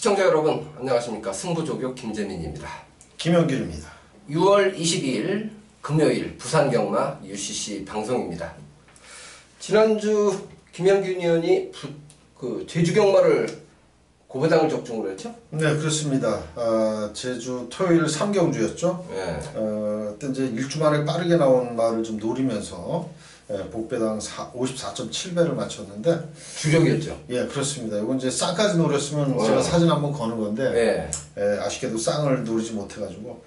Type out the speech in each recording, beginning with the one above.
시청자 여러분 안녕하십니까. 승부조교 김재민입니다. 김영길입니다. 6월 22일 금요일 부산경마 UCC 방송입니다. 지난주 김영균 의원이 제주경마를 고배당을 적중으로 했죠? 네, 그렇습니다. 제주 토요일 3경주였죠. 네. 그때 이제 일주 만에 빠르게 나온 말을 좀 노리면서 복배당 54.7배를 맞췄는데 주력이었죠. 예, 그렇습니다. 이건 이제 쌍까지 노렸으면 제가 사진 한번 거는 건데 아쉽게도 쌍을 노리지 못해가지고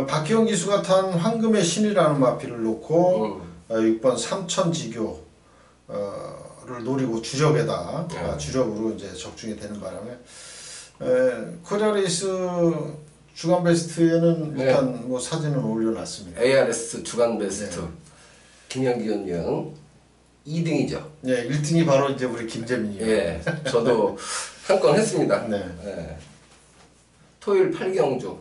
박기영 기수가 탄 황금의 신이라는 마필을 놓고 6번 삼천지교를 노리고 주력에다 주력으로 이제 적중이 되는 바람에 코리아레이스 주간 베스트에는 일단 뭐 사진을 올려놨습니다. ARS 주간 베스트 김영균 의원 2등이죠. 네, 1등이 바로 이제 우리 김재민이요. 예, 저도 한 건 했습니다. 네. 토요일 8경주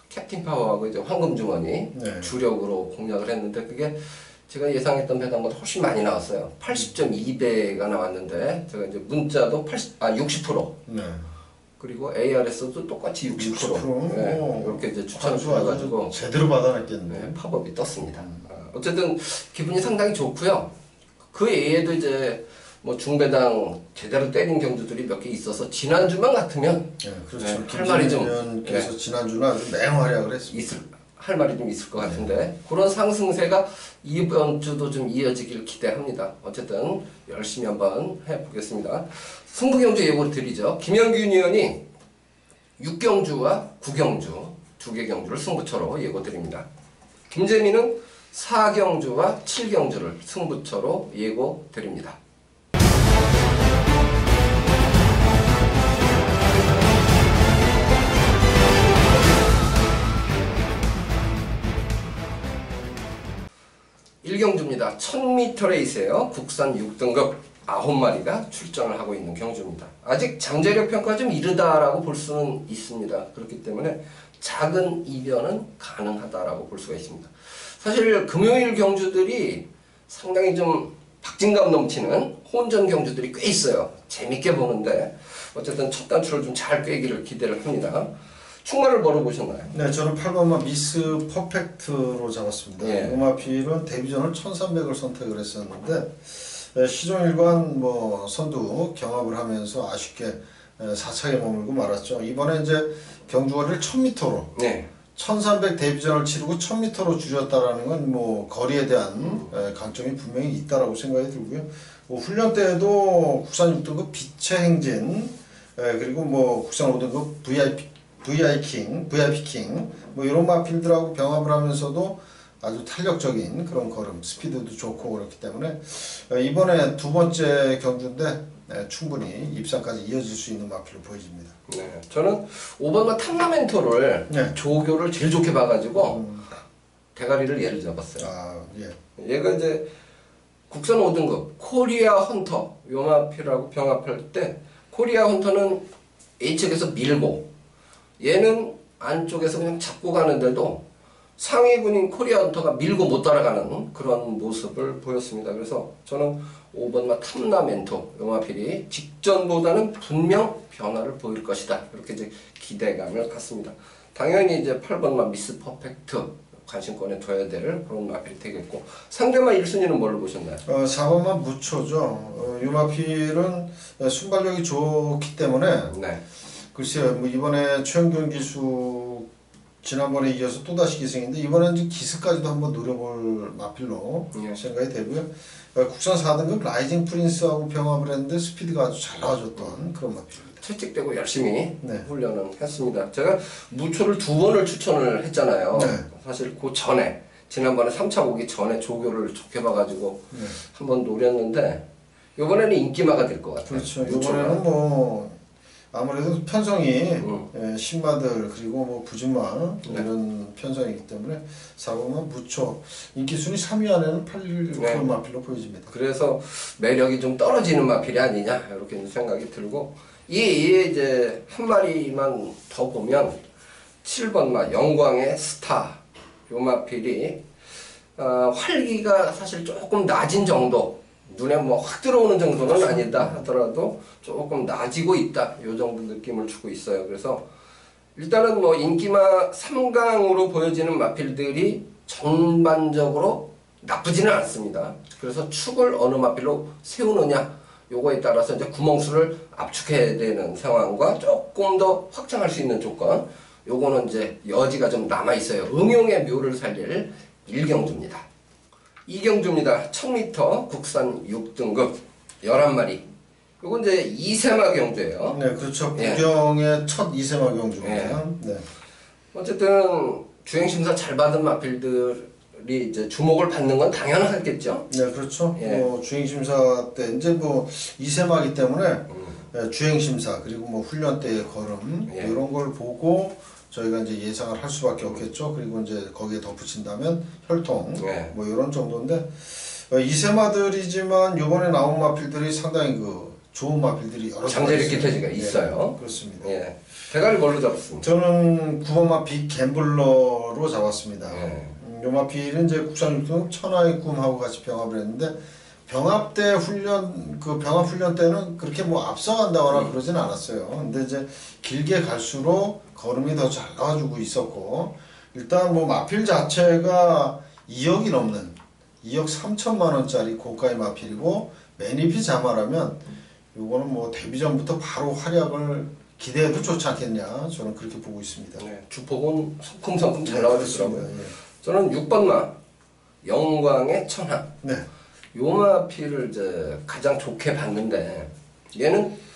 캡틴 파워하고 이제 황금주머니 주력으로 공략을 했는데 그게 제가 예상했던 배당보다 훨씬 많이 나왔어요. 80.2배가 나왔는데 제가 이제 문자도 60%. 네. 그리고 ARS도 똑같이 60%. 이렇게 이제 추천을 해가지고 제대로 받아냈겠네. 팝업이 떴습니다. 어쨌든 기분이 상당히 좋고요. 그 외에도 이제 뭐 중배당 제대로 때린 경주들이 몇 개 있어서 지난주만 같으면 그렇죠. 할 말이 좀 그래서 지난주는 아주 맹활약을 했습니다. 할 말이 좀 있을 것 같은데 그런 상승세가 이번 주도 좀 이어지길 기대합니다. 어쨌든 열심히 한번 해보겠습니다. 승부경주 예고를 드리죠. 김영균 의원이 6경주와 9경주 두 개 경주를 승부처로 예고 드립니다. 김재민은 4경주와 7경주를 승부처로 예고 드립니다. 일경주입니다. 1000m 레이스에요. 국산 6등급 9마리가 출전을 하고 있는 경주입니다. 아직 잠재력 평가 좀 이르다라고 볼 수는 있습니다. 그렇기 때문에 작은 이변은 가능하다라고 볼 수가 있습니다. 사실 금요일 경주들이 상당히 좀 박진감 넘치는 혼전 경주들이 꽤 있어요. 재밌게 보는데 어쨌든 첫 단추를 좀 잘 꿰기를 기대를 합니다. 충마를 벌어보셨나요? 네, 저는 8번마 미스 퍼펙트로 잡았습니다. 이 마필은 데뷔전을 1300을 선택을 했었는데 시종일관 뭐 선두 경합을 하면서 아쉽게 4차에 머물고 말았죠. 이번에 이제 경주거리를 1000m로 1300 데뷔전을 치르고 1000m로 줄였다라는 건 뭐 거리에 대한 강점이 분명히 있다라고 생각이 들고요. 뭐 훈련 때에도 국산 6등급 빛의 행진 그리고 뭐 국산 5등급 VIP 뭐 이런 마필들하고 병합을 하면서도 아주 탄력적인 그런 걸음, 스피드도 좋고 그렇기 때문에 이번에 두 번째 경주인데 충분히 입상까지 이어질 수 있는 마필로 보여집니다. 네, 저는 5번마 탐라멘토를 조교를 제일 좋게 봐가지고 대가리를 얘를 잡았어요. 얘가 이제 국산 5등급 코리아 헌터 요 마필하고 병합할 때 코리아 헌터는 A측에서 밀고 얘는 안쪽에서 그냥 잡고 가는데도 상위군인 코리아 헌터가 밀고 못 따라가는 그런 모습을 보였습니다. 그래서 저는 5번마 탐라멘토 요마필이 직전보다는 분명 변화를 보일 것이다. 이렇게 이제 기대감을 갖습니다. 당연히 이제 8번마 미스 퍼펙트 관심권에 둬야 될 그런 마필이 되겠고 상대마 1순위는 뭘로 보셨나요? 4번마 무초죠. 요 마필은 순발력이 좋기 때문에 글쎄요, 뭐 이번에 최영균 기수 지난번에 이어서 또다시 기승인데 이번에는 기승까지도 한번 노려볼 마필로 생각이 되고요. 국산 4등급 라이징 프린스하고 병합을 했는데 스피드가 아주 잘 나와줬던 그런 마필입니다. 채찍대고 열심히 훈련을 했습니다. 제가 무초를 2번을 추천을 했잖아요. 사실 그 전에 지난번에 3차 오기 전에 조교를 좋게 봐가지고 한번 노렸는데 이번에는 인기마가 될 것 같아요. 그렇죠. 이번에는 뭐 아무래도 편성이 신마들 그리고 뭐 부진마 이런 편성이기 때문에 4번마 무초 인기순위 3위 안에는 8일 그런 마필로 보여집니다. 그래서 매력이 좀 떨어지는 마필이 아니냐 이렇게 생각이 들고 이제 한 마리만 더 보면 7번마 영광의 스타 요 마필이 활기가 사실 조금 낮은 정도 눈에 뭐 확 들어오는 정도는 아니다 하더라도 조금 나아지고 있다. 요 정도 느낌을 주고 있어요. 그래서 일단은 뭐 인기마 3강으로 보여지는 마필들이 전반적으로 나쁘지는 않습니다. 그래서 축을 어느 마필로 세우느냐 요거에 따라서 이제 구멍수를 압축해야 되는 상황과 조금 더 확장할 수 있는 조건 요거는 이제 여지가 좀 남아 있어요. 응용의 묘를 살릴 1경주입니다. 2경주입니다. 1000m 국산 6등급 11마리. 요건 이제 2세마 경주예요. 네, 그렇죠. 구경의 첫 2세마 경주입니다. 네. 어쨌든 주행심사 잘 받은 마필들이 이제 주목을 받는 건 당연하겠죠. 네, 그렇죠. 주행심사 때 이제 뭐 2세마기 때문에 주행심사 그리고 뭐 훈련 때의 걸음 이런 걸 보고 저희가 이제 예상을 할 수밖에 없겠죠. 그리고 이제 거기에 덧붙인다면 혈통 뭐 이런 정도인데 2세마들이지만 이번에 나온 마필들이 상당히 좋은 마필들이 여러 장제리 기태지가 있어요. 그렇습니다. 대가리 뭘로 잡았습니까? 저는 9번 마필 갬블러로 잡았습니다. 요 마필은 이제 국산 6등 천하의 꿈하고 같이 병합을 했는데 병합 때 병합 훈련 때는 그렇게 뭐 앞서간다거나 그러진 않았어요. 근데 이제 길게 갈수록 걸음이 더 잘 나와주고 있었고, 일단 뭐 마필 자체가 2억이 넘는 2억 3천만 원짜리 고가의 마필이고, 매니피 자마라면 요거는 뭐 데뷔 전부터 바로 활약을 기대해도 좋지 않겠냐, 저는 그렇게 보고 있습니다. 주폭은 성큼성큼 잘 나와주더라고요. 저는 6번마 영광의 천하. 요 마필을 이제 가장 좋게 봤는데, 얘는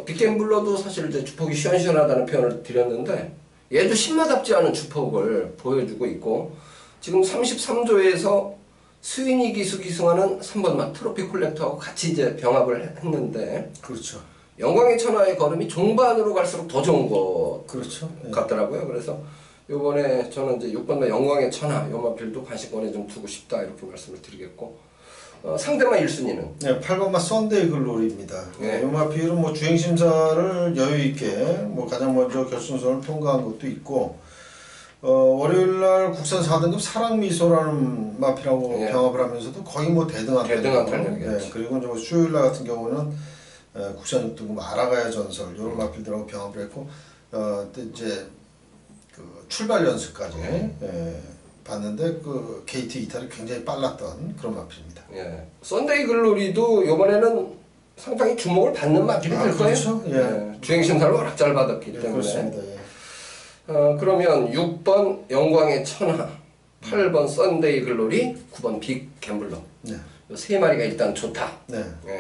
빅갬블러도 사실 이제 주폭이 시원시원하다는 표현을 드렸는데, 얘도 신마답지 않은 주폭을 보여주고 있고, 지금 33조에서 스위니 기수 기승하는 3번마 트로피 콜렉터하고 같이 이제 병합을 했는데, 그렇죠. 영광의 천하의 걸음이 종반으로 갈수록 더 좋은 것 그렇죠. 같더라고요. 그래서 요번에 저는 이제 6번마 영광의 천하 요 마필도 관심권에 좀 두고 싶다 이렇게 말씀을 드리겠고, 상대마 1순위는 8번마 썬데이 글로리입니다. 이 마필은 뭐 주행심사를 여유있게 뭐 가장 먼저 결승선을 통과한 것도 있고, 월요일날 국산 4등급 사랑미소라는 마필하고 병합을 하면서도 거의 뭐 대등한 탄력이었죠. 그리고 이제 뭐 수요일날 같은 경우는 국산 6등급 알아가야 전설 이런 마필들하고 병합을 했고, 이제 그 출발 연습까지 봤는데 그 게이트 이탈이 굉장히 빨랐던 그런 마필입니다. 썬데이 글로리도 이번에는 상당히 주목을 받는 마필이 될 거예요. 그렇죠. 주행심사를 워낙 잘 받았기 때문에. 그렇습니다. 그러면 6번 영광의 천하, 8번 썬데이 글로리, 9번 빅 갬블러. 요 세 마리가 일단 좋다.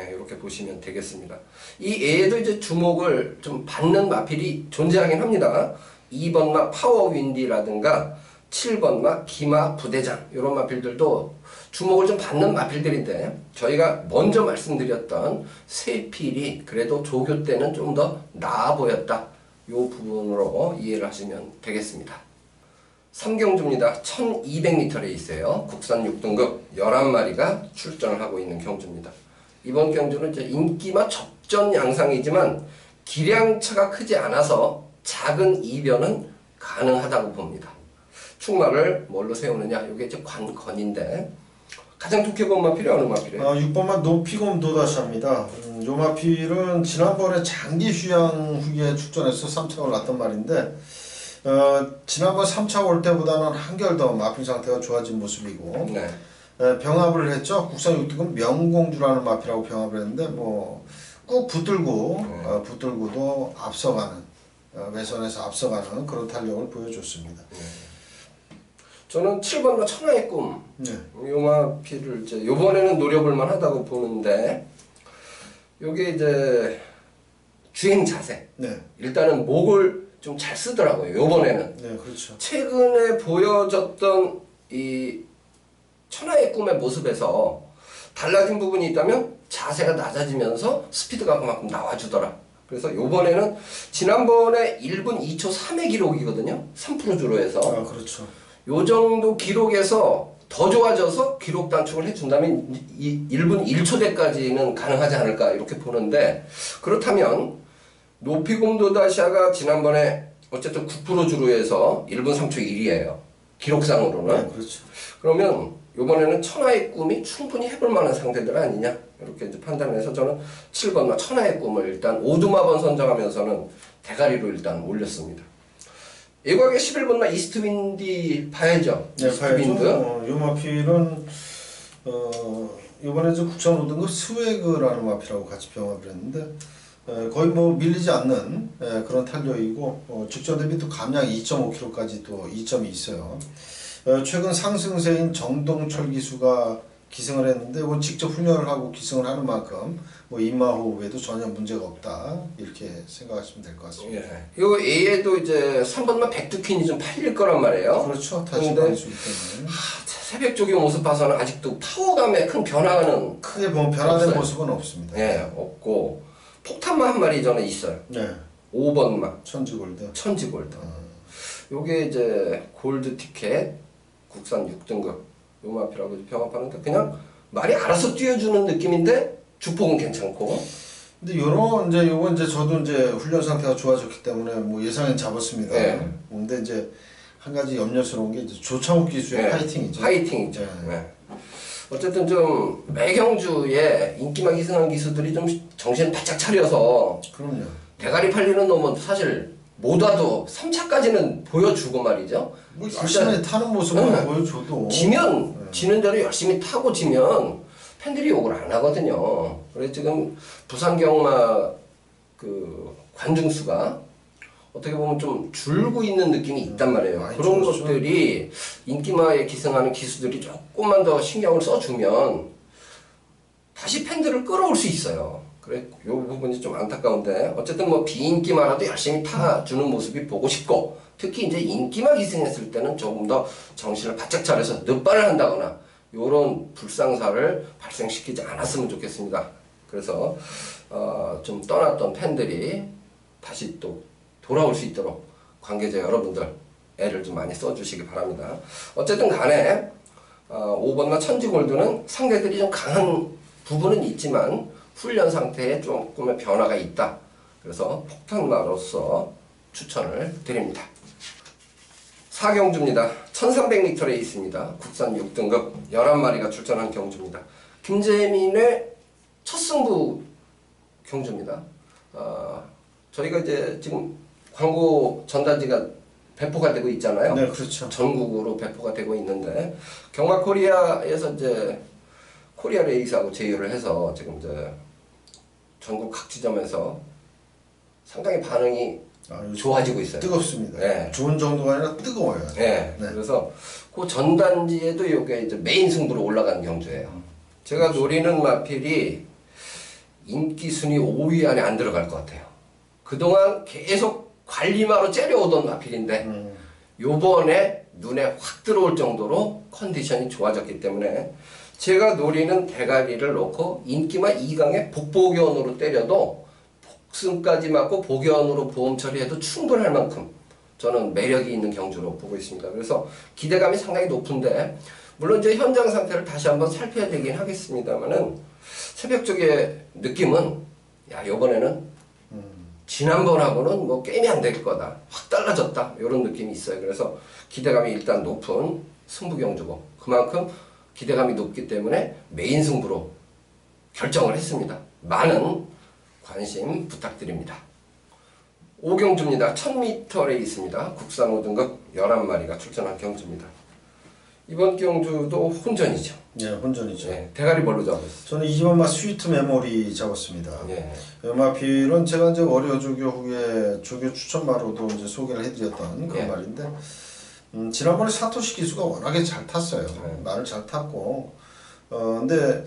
이렇게 보시면 되겠습니다. 이 애에도 이제 주목을 좀 받는 마필이 존재하긴 합니다. 2번마 파워윈디라든가 7번마 기마 부대장 이런 마필들도 주목을 좀 받는 마필들인데, 저희가 먼저 말씀드렸던 세 필이 그래도 조교 때는 좀 더 나아 보였다. 이 부분으로 이해를 하시면 되겠습니다. 3경주입니다. 1200m 레이스예요. 국산 6등급 11마리가 출전을 하고 있는 경주입니다. 이번 경주는 이제 인기마 접전 양상이지만 기량차가 크지 않아서 작은 이변은 가능하다고 봅니다. 축마를 뭘로 세우느냐, 이게 이제 관건인데, 가장 좋게 본 마필이 어느 마필이에요? 6번마 노피곰 도다샤입니다. 요 마필은 지난번에 장기 휴양 후기에 출전해서 3차 올랐단 말인데, 지난번 3차 올 때보다는 한결 더 마필 상태가 좋아진 모습이고, 병합을 했죠. 국산 6등급 명공주라는 마필하고 병합을 했는데, 뭐 꾹 붙들고도 앞서가는, 외선에서 앞서가는 그런 탄력을 보여줬습니다. 저는 7번마 천하의 꿈, 요 마필을 이제 요번에는 노려볼만 하다고 보는데, 요게 이제 주행 자세. 일단은 목을 좀 잘 쓰더라고요. 요번에는. 그렇죠. 최근에 보여졌던 이 천하의 꿈의 모습에서 달라진 부분이 있다면 자세가 낮아지면서 스피드가 그만큼 나와주더라. 그래서 요번에는 지난번에 1분 2초 3의 기록이거든요. 3% 주로 해서. 그렇죠. 요 정도 기록에서 더 좋아져서 기록 단축을 해준다면 1분 1초대까지는 가능하지 않을까 이렇게 보는데, 그렇다면 노피곰 도다샤가 지난번에 어쨌든 9% 주로 해서 1분 3초 1이에요. 기록상으로는. 네, 그렇죠. 그러면 이번에는 천하의 꿈이 충분히 해볼 만한 상대들 아니냐 이렇게 이제 판단해서 저는 7번마 천하의 꿈을 일단 오두마번 선정하면서는 대가리로 일단 올렸습니다. 예곽의 11번마 이스트윈디 봐야죠. 네, 이스트윈드. 이 마필은 이번에 국산 5등급 스웨그라는 마필하고 같이 병합을 했는데 거의 뭐 밀리지 않는 그런 탄력이고 직전 대비 또 감량 2.5kg까지 또 이점이 있어요. 최근 상승세인 정동철 기수가 기승을 했는데 뭐 직접 훈련을 하고 기승을 하는 만큼 뭐 인마호흡에도 전혀 문제가 없다 이렇게 생각하시면 될 것 같습니다. 예. 요 A에도 이제 3번만 백두킨이 좀 팔릴 거란 말이에요. 그렇죠. 다시 많이 주기 때문에. 새벽 조기 모습 봐서는 아직도 파워감에 큰 변화는 크게 보면 변화된 없어요. 모습은 없습니다. 예, 없고 폭탄만 한 마리 저는 있어요. 네. 5번만 천지골드. 천지골드. 요게 이제 골드 티켓 국산 6등급 요 마피라고 병합하는데 그냥 말이 알아서 뛰어주는 느낌인데 주폭은 괜찮고. 근데 요건 이제 저도 이제 훈련 상태가 좋아졌기 때문에 뭐 예상은 잡았습니다. 네. 근데 이제 한 가지 염려스러운 게 이제 조창욱 기수의 네. 파이팅이죠. 파이팅이죠. 네. 네. 어쨌든 좀 매경주에 인기만 희생한 기수들이 좀 정신 바짝 차려서 그럼요. 대가리 팔리는 놈은 사실 못 와도 3차까지는 보여주고 말이죠. 뭐 열심히 타는 모습을 네. 보여줘도 지면 지는 대로 열심히 타고 지면 팬들이 욕을 안 하거든요. 그래서 지금 부산 경마 그 관중수가 어떻게 보면 좀 줄고 있는 느낌이 있단 말이에요. 그런 줄었죠. 것들이 인기마에 기승하는 기수들이 조금만 더 신경을 써주면 다시 팬들을 끌어올 수 있어요. 그래, 요 부분이 좀 안타까운데 어쨌든 뭐 비인기마라도 열심히 타주는 모습이 보고 싶고 특히 이제 인기마 기승했을 때는 조금 더 정신을 바짝 차려서 늦발을 한다거나 요런 불상사를 발생시키지 않았으면 좋겠습니다. 그래서 좀 떠났던 팬들이 다시 또 돌아올 수 있도록 관계자 여러분들 애를 좀 많이 써주시기 바랍니다. 어쨌든 간에 5번과 천지골드는 상대들이 좀 강한 부분은 있지만 훈련 상태에 조금의 변화가 있다. 그래서 폭탄마로서 추천을 드립니다. 4경주입니다. 1300m에 있습니다. 국산 6등급 11마리가 출전한 경주입니다. 김재민의 첫 승부 경주입니다. 저희가 이제 지금 광고 전단지가 배포가 되고 있잖아요. 네, 그렇죠. 전국으로 배포가 되고 있는데 경마 코리아에서 이제 코리아 레이스하고 제휴를 해서 지금 이제 전국 각 지점에서 상당히 반응이 좋아지고 있어요. 뜨겁습니다. 네. 좋은 정도가 아니라 뜨거워요. 네. 네. 그래서 그 전단지에도 이게 이제 메인 승부로 올라간 경주예요. 제가 노리는 마필이 인기 순위 5위 안에 안 들어갈 것 같아요. 그동안 계속 관리마로 째려오던 마필인데 요번에 눈에 확 들어올 정도로 컨디션이 좋아졌기 때문에 제가 노리는 대가리를 놓고 인기마 2강에 복보견으로 때려도 복승까지 맞고 보견으로 보험 처리해도 충분할 만큼 저는 매력이 있는 경주로 보고 있습니다. 그래서 기대감이 상당히 높은데 물론 이제 현장 상태를 다시 한번 살펴야 되긴 하겠습니다만은 새벽 쪽의 느낌은 야 이번에는 지난번하고는 뭐 게임이 안 될 거다. 확 달라졌다. 이런 느낌이 있어요. 그래서 기대감이 일단 높은 승부 경주고 그만큼 기대감이 높기 때문에 메인 승부로 결정을 했습니다. 많은 관심 부탁드립니다. 5경주입니다. 1000m에 있습니다. 국산 5등급 11마리가 출전한 경주입니다. 이번 경주도 혼전이죠. 네, 혼전이죠. 네, 대가리 뭘로 잡았어요? 저는 2번마 스위트 메모리 잡았습니다. 네. 마필은 제가 이제 월요 조교 후에 조교 추천마로도 이제 소개를 해드렸던 그런 네. 말인데 지난번에 사토시 기수가 워낙에 잘 탔어요. 네. 말을 잘 탔고 근데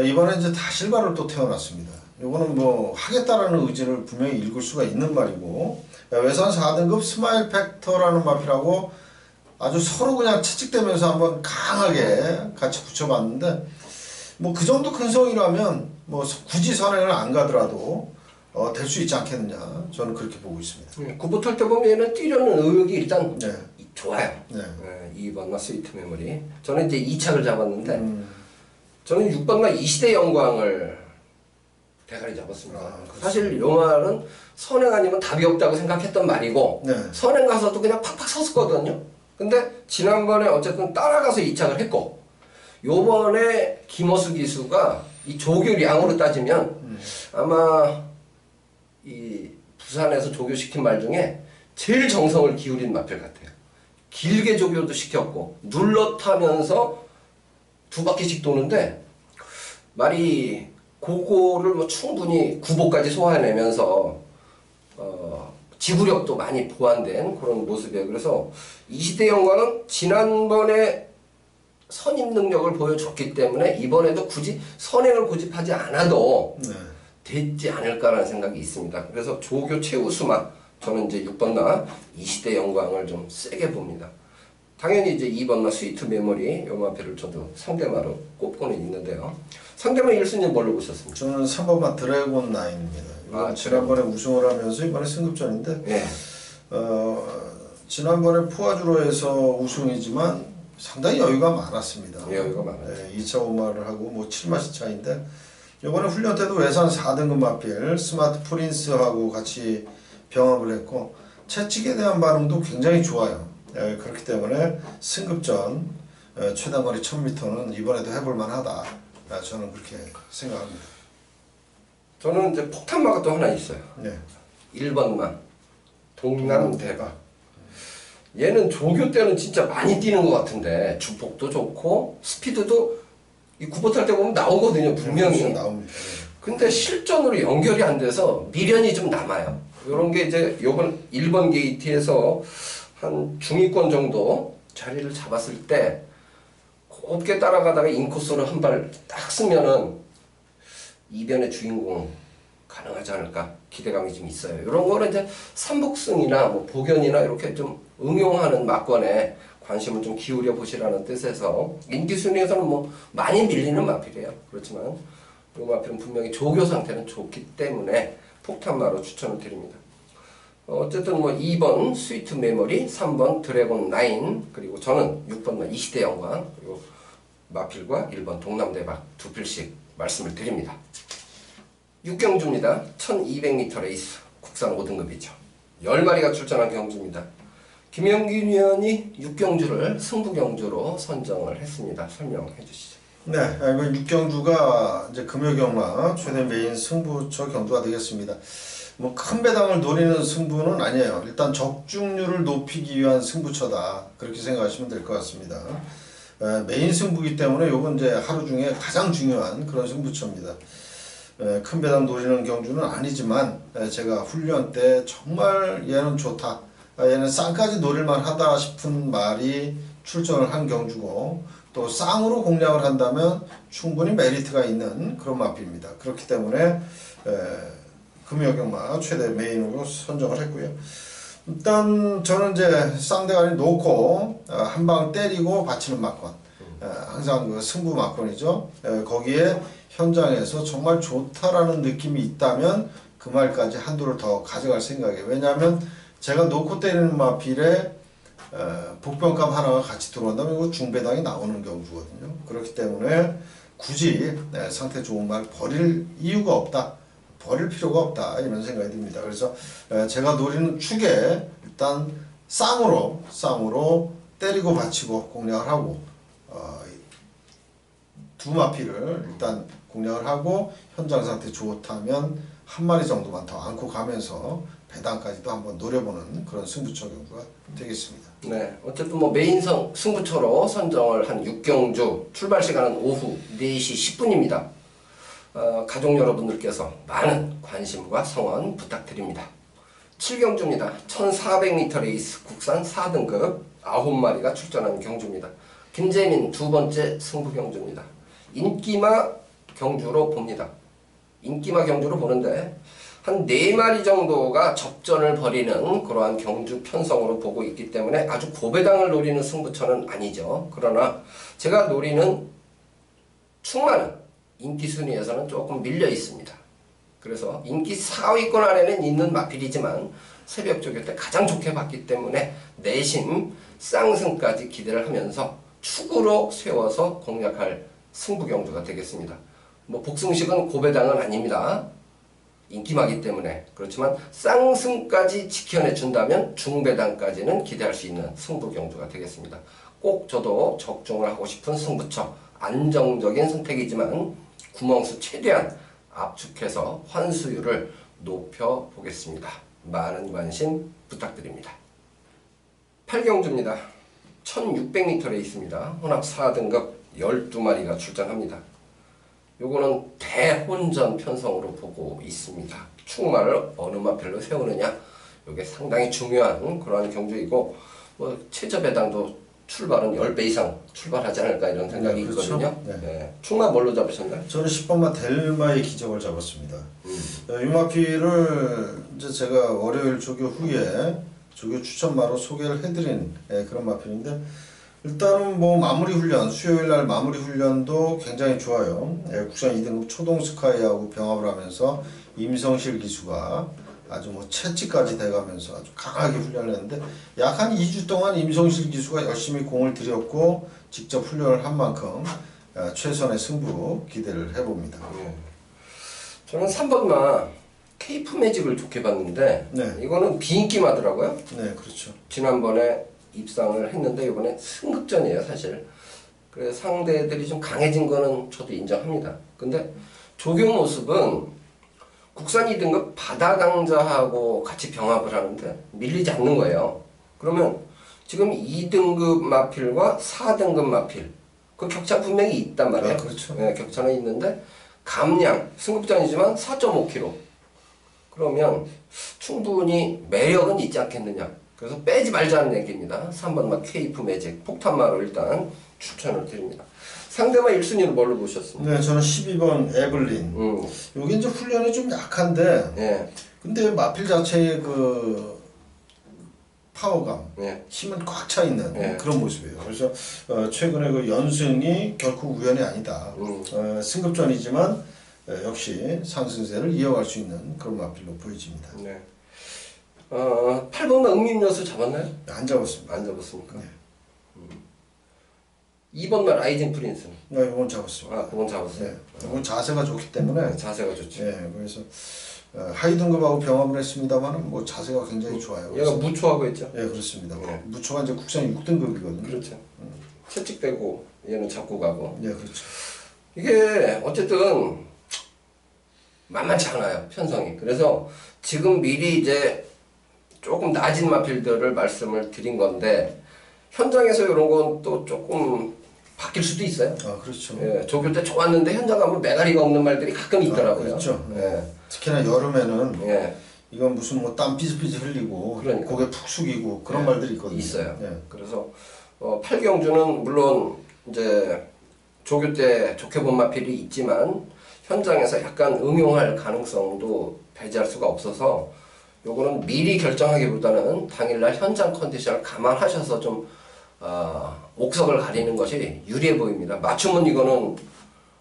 이번에 이제 다실바를 또 태어났습니다. 요거는 뭐 하겠다라는 의지를 분명히 읽을 수가 있는 말이고 외산 4등급 스마일 팩터라는 마필하고 아주 서로 그냥 채찍대면서 한번 강하게 같이 붙여봤는데 뭐 그 정도 근성이라면 뭐 굳이 선행을 안 가더라도 될 수 있지 않겠느냐 저는 그렇게 보고 있습니다. 구부 털 때 보면 얘는 뛰려는 의욕이 일단 네. 좋아요. 네. 2번과 스위트 메모리. 저는 이제 2착을 잡았는데 저는 6번과 이시대 영광을 대가리 잡았습니다. 사실 요 말은 선행 아니면 답이 없다고 생각했던 말이고 네. 선행 가서도 그냥 팍팍 섰었거든요. 근데 지난번에 어쨌든 따라가서 2착을 했고 요번에 김어수 기수가 이 조교량으로 따지면 아마 이 부산에서 조교시킨 말 중에 제일 정성을 기울인 마필 같아요. 길게 조교도 시켰고 눌러타면서 2바퀴씩 도는데 말이 그거를 뭐 충분히 구보까지 소화해내면서 지구력도 많이 보완된 그런 모습이에요. 그래서 이시대 영광은 지난번에 선임 능력을 보여줬기 때문에 이번에도 굳이 선행을 고집하지 않아도 됐지 않을까라는 생각이 있습니다. 그래서 조교 최우수마 저는 이제 6번나 이시대 영광을 좀 세게 봅니다. 당연히 이제 2번나 스위트 메모리 요 마필을 저도 상대마로 꼽고는 있는데요. 상대마 1순위 뭘로 보셨습니까? 저는 3번마 드래곤 9입니다. 지난번에 우승을 하면서 이번에 승급전인데 네. 지난번에 포화주로에서 우승이지만 상당히 여유가 많았습니다. 여유가 많아요. 네, 2차 5마를 하고 뭐 7마시 차인데 이번에 훈련 때도 외산 4등급 마필 스마트 프린스하고 같이 병합을 했고 채찍에 대한 반응도 굉장히 좋아요. 그렇기 때문에 승급전 최단거리 1000m는 이번에도 해볼 만하다. 저는 그렇게 생각합니다. 저는 이제 폭탄마가 또 하나 있어요. 네. 1번만 동남대박. 얘는 조교 때는 진짜 많이 뛰는 것 같은데 주폭도 좋고 스피드도 이 구보 탈 때 보면 나오거든요. 분명히. 나옵니다. 근데 실전으로 연결이 안 돼서 미련이 좀 남아요. 이런 게 이제 요번 1번 게이트에서 한 중위권 정도 자리를 잡았을 때 곱게 따라가다가 인코스로 한 발 딱 쓰면은 이변의 주인공 가능하지 않을까 기대감이 좀 있어요. 이런 거는 이제 삼복승이나 뭐 복연이나 이렇게 좀 응용하는 막권에 관심을 좀 기울여 보시라는 뜻에서 인기 순위에서는 뭐 많이 밀리는 마필이에요. 그렇지만 이 마필은 분명히 조교 상태는 좋기 때문에 폭탄마로 추천을 드립니다. 어쨌든 뭐 2번 스위트 메모리, 3번 드래곤 9, 그리고 저는 6번 이시대 영광, 그리고 마필과 1번 동남대박 두 필씩 말씀을 드립니다. 6경주입니다. 1200m 레이스 국산 5등급이죠. 10마리가 출전한 경주입니다. 김영균 위원이 6경주를 승부경주로 선정을 했습니다. 설명해 주시죠. 네, 이번 6경주가 이제 금요경마 최대 메인 승부처 경주가 되겠습니다. 뭐 큰 배당을 노리는 승부는 아니에요. 일단 적중률을 높이기 위한 승부처다. 그렇게 생각하시면 될 것 같습니다. 메인 승부이기 때문에 이건 이제 하루 중에 가장 중요한 그런 승부처입니다. 큰 배당 노리는 경주는 아니지만 제가 훈련 때 정말 얘는 좋다. 얘는 쌍까지 노릴만 하다 싶은 말이 출전을 한 경주고 또 쌍으로 공략을 한다면 충분히 메리트가 있는 그런 마필입니다. 그렇기 때문에 금요경마 최대 메인으로 선정을 했고요. 일단 저는 이제 쌍대가리 놓고 한 방 때리고 받치는 막권, 항상 그 승부 막권이죠. 거기에 현장에서 정말 좋다라는 느낌이 있다면 그 말까지 한도를 더 가져갈 생각이에요. 왜냐하면 제가 놓고 때리는 마필에 복병감 하나가 같이 들어온다면 이거 중배당이 나오는 경주거든요. 그렇기 때문에 굳이 상태 좋은 말 버릴 이유가 없다. 버릴 필요가 없다. 이런 생각이 듭니다. 그래서 제가 노리는 축에 일단 쌍으로 때리고 받치고 공략을 하고 두 마필을 일단 공략을 하고 현장 상태 좋다면 한 마리 정도만 더 안고 가면서 배당까지도 한번 노려보는 그런 승부처 경주가 되겠습니다. 네, 어쨌든 뭐 메인 승부처로 선정을 한 6경주 출발 시간은 오후 4시 10분입니다. 가족 여러분들께서 많은 관심과 성원 부탁드립니다. 7경주입니다. 1400m 레이스 국산 4등급 9마리가 출전하는 경주입니다. 김재민 두 번째 승부 경주입니다. 인기마 경주로 봅니다. 인기마 경주로 보는데 한 4마리 정도가 접전을 벌이는 그러한 경주 편성으로 보고 있기 때문에 아주 고배당을 노리는 승부처는 아니죠. 그러나 제가 노리는 충만은 인기 순위에서는 조금 밀려 있습니다. 그래서 인기 4위권 안에는 있는 마필이지만 새벽 조교 때 가장 좋게 봤기 때문에 내심 쌍승까지 기대를 하면서 축으로 세워서 공략할 승부 경주가 되겠습니다. 뭐 복승식은 고배당은 아닙니다. 인기마기 때문에. 그렇지만 쌍승까지 지켜내준다면 중배당까지는 기대할 수 있는 승부 경주가 되겠습니다. 꼭 저도 적중을 하고 싶은 승부처, 안정적인 선택이지만 구멍수 최대한 압축해서 환수율을 높여보겠습니다. 많은 관심 부탁드립니다. 8경주입니다. 1600m 레이스입니다. 혼합 4등급 12마리가 출전합니다. 요거는 대혼전 편성으로 보고 있습니다. 충마를 어느 마필로 세우느냐, 요게 상당히 중요한 그러한 경주이고, 뭐 최저 배당도 출발은 10배 이상 출발하지 않을까 이런 생각이 그렇죠. 있거든요. 네. 네. 충마 뭘로 잡으셨나요? 저는 10번마 델마의 기적을 잡았습니다. 이 마필을 이제 제가 월요일 조교 후에 조교 추천마로 소개를 해드린 그런 마필인데, 일단은 뭐 마무리 훈련, 수요일 날 마무리 훈련도 굉장히 좋아요. 국산 2등급 초동 스카이하고 병합을 하면서 임성실 기수가 아주 뭐 채찌까지 돼가면서 아주 강하게 훈련을 했는데, 약 한 2주 동안 임성실 기수가 열심히 공을 들였고 직접 훈련을 한 만큼 최선의 승부 기대를 해봅니다. 저는 3번마 케이프 매직을 좋게 봤는데, 네. 이거는 비인기마더라고요. 네, 그렇죠. 지난번에 입상을 했는데 이번에 승급전이에요, 사실. 그래서 상대들이 좀 강해진 거는 저도 인정합니다. 근데 조교 모습은 국산 2등급 바다강자하고 같이 병합을 하는데 밀리지 않는 거예요. 그러면 지금 2등급 마필과 4등급 마필, 그 격차 분명히 있단 말이에요. 그렇죠. 네, 격차는 있는데 감량, 승급전이지만 4.5kg. 그러면 충분히 매력은 있지 않겠느냐. 그래서 빼지 말자는 얘기입니다. 3번마 케이프 매직 폭탄마로 일단 추천을 드립니다. 상대마 1순위를 뭘로 보셨습니까? 네, 저는 12번 에블린. 여기 이제 훈련이 좀 약한데, 네. 근데 마필 자체의 그 파워감, 네. 힘은 꽉 차 있는 네. 그런 모습이에요. 그래서 최근에 그 연승이 결코 우연이 아니다. 승급전이지만 역시 상승세를 이어갈 수 있는 그런 마필로 보여집니다. 네. 8번마 응립여수 잡았나요? 안 잡았습니다. 안 잡았습니까? 네. 2번마 라이징 프린스는? 네, 이건 잡았습니다. 그건 잡았어요. 네, 이건 자세가 좋기 때문에. 자세가 좋죠. 네, 그래서 하위 등급하고 병합을 했습니다만은 뭐 자세가 굉장히 좋아요. 얘가 무초하고 있죠? 네, 그렇습니다. 네. 무초가 이제 국산 6등급이거든요. 그렇죠. 채찍대고 얘는 잡고 가고. 네, 그렇죠. 이게 어쨌든 만만치 않아요, 편성이. 그래서 지금 미리 이제 조금 낮은 마필들을 말씀을 드린 건데, 현장에서 이런 건 또 조금 바뀔 수도 있어요. 그렇죠. 예, 조교 때 좋았는데 현장 가면 메가리가 없는 말들이 가끔 있더라고요. 그렇죠. 예. 특히나 여름에는 예. 이건 무슨 뭐 땀 삐질삐질 흘리고 그러니까. 고개 푹 숙이고 그런 예. 말들이 있거든요. 있어요. 예. 그래서 8경주는 물론 이제 조교 때 좋게 본 마필이 있지만 현장에서 약간 응용할 가능성도 배제할 수가 없어서 요거는 미리 결정하기보다는 당일날 현장 컨디션을 감안하셔서 좀 옥석을 가리는 것이 유리해 보입니다. 맞춤은 이거는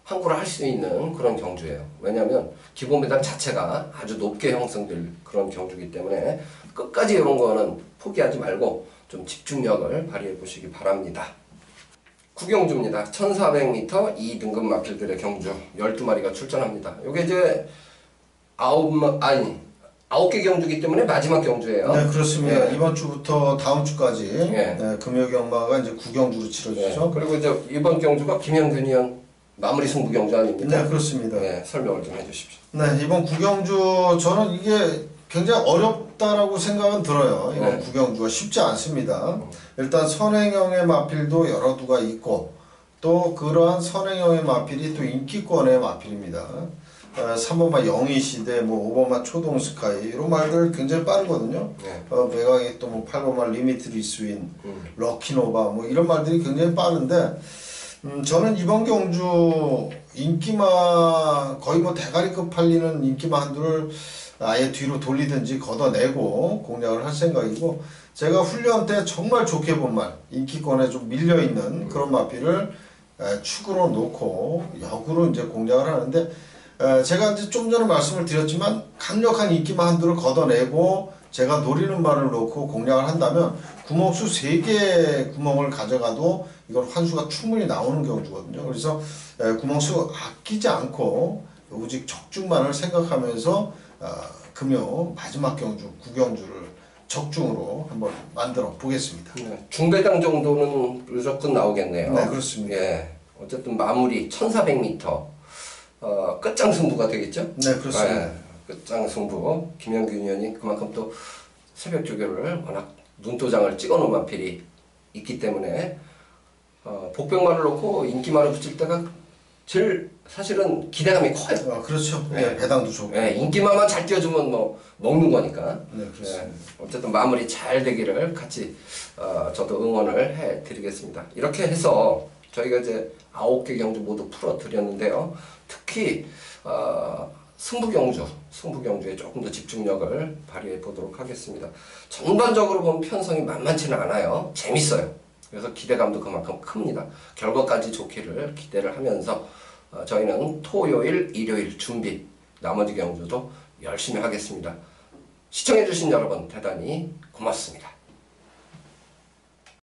항구를 할 수 있는 그런 경주예요. 왜냐하면 기본 배당 자체가 아주 높게 형성될 그런 경주이기 때문에 끝까지 이런 거는 포기하지 말고 좀 집중력을 발휘해 보시기 바랍니다. 구경주입니다. 1400m 2등급 마필들의 경주 12마리가 출전합니다. 요게 이제 9개 경주이기 때문에 마지막 경주예요. 네, 그렇습니다. 예. 이번 주부터 다음 주까지 예. 금요경마가 이제 9경주로 치러지죠. 네. 그리고 이제 이번 경주가 김현균 의원 마무리 승부 경주 아닙니까? 네, 그렇습니다. 네, 설명을 좀 해주십시오. 네, 이번 구경주 저는 이게 굉장히 어렵다라고 생각은 들어요. 이번 네. 구경주가 쉽지 않습니다. 일단 선행형의 마필도 여러 두가 있고 또 그러한 선행형의 마필이 또 인기권의 마필입니다. 3번마 영희시대, 뭐 5번마 초동스카이 이런 말들 굉장히 빠르거든요. 네. 매각이 또 뭐 8번마 리미트 리스윈, 럭키노바 뭐 이런 말들이 굉장히 빠른데 저는 이번 경주 인기마 거의 뭐 대가리급 팔리는 인기마 한두를 아예 뒤로 돌리든지 걷어내고 공략을 할 생각이고, 제가 훈련 때 정말 좋게 본 말, 인기권에 좀 밀려있는 그런 마필을 축으로 놓고 역으로 이제 공략을 하는데, 제가 이제 좀 전에 말씀을 드렸지만 강력한 인기마 한두를 걷어내고 제가 노리는 말을 놓고 공략을 한다면 구멍수 3개 구멍을 가져가도 이건 환수가 충분히 나오는 경주거든요. 그래서 구멍수 아끼지 않고 오직 적중만을 생각하면서 금요 마지막 경주 9경주를 적중으로 한번 만들어 보겠습니다. 네, 중배당 정도는 무조건 나오겠네요. 네, 그렇습니다. 예, 어쨌든 마무리 1400m 끝장 승부가 되겠죠? 네, 그렇습니다. 예, 끝장 승부. 김영균 의원이 그만큼 또 새벽 조교를 워낙 눈도장을 찍어놓은 마필이 있기 때문에 복병만을 놓고 인기만을 붙일 때가 제일 사실은 기대감이 커요. 그렇죠. 네. 배당도 좋고. 네, 인기만만 잘 띄워주면 뭐 먹는 거니까. 네, 그렇습니다. 어쨌든 마무리 잘 되기를 같이 저도 응원을 해드리겠습니다. 이렇게 해서 저희가 이제 9개 경주 모두 풀어드렸는데요. 특히 승부경주에 조금 더 집중력을 발휘해 보도록 하겠습니다. 전반적으로 보면 편성이 만만치는 않아요. 재밌어요. 그래서 기대감도 그만큼 큽니다. 결과까지 좋기를 기대를 하면서 저희는 토요일, 일요일 준비, 나머지 경주도 열심히 하겠습니다. 시청해주신 여러분 대단히 고맙습니다.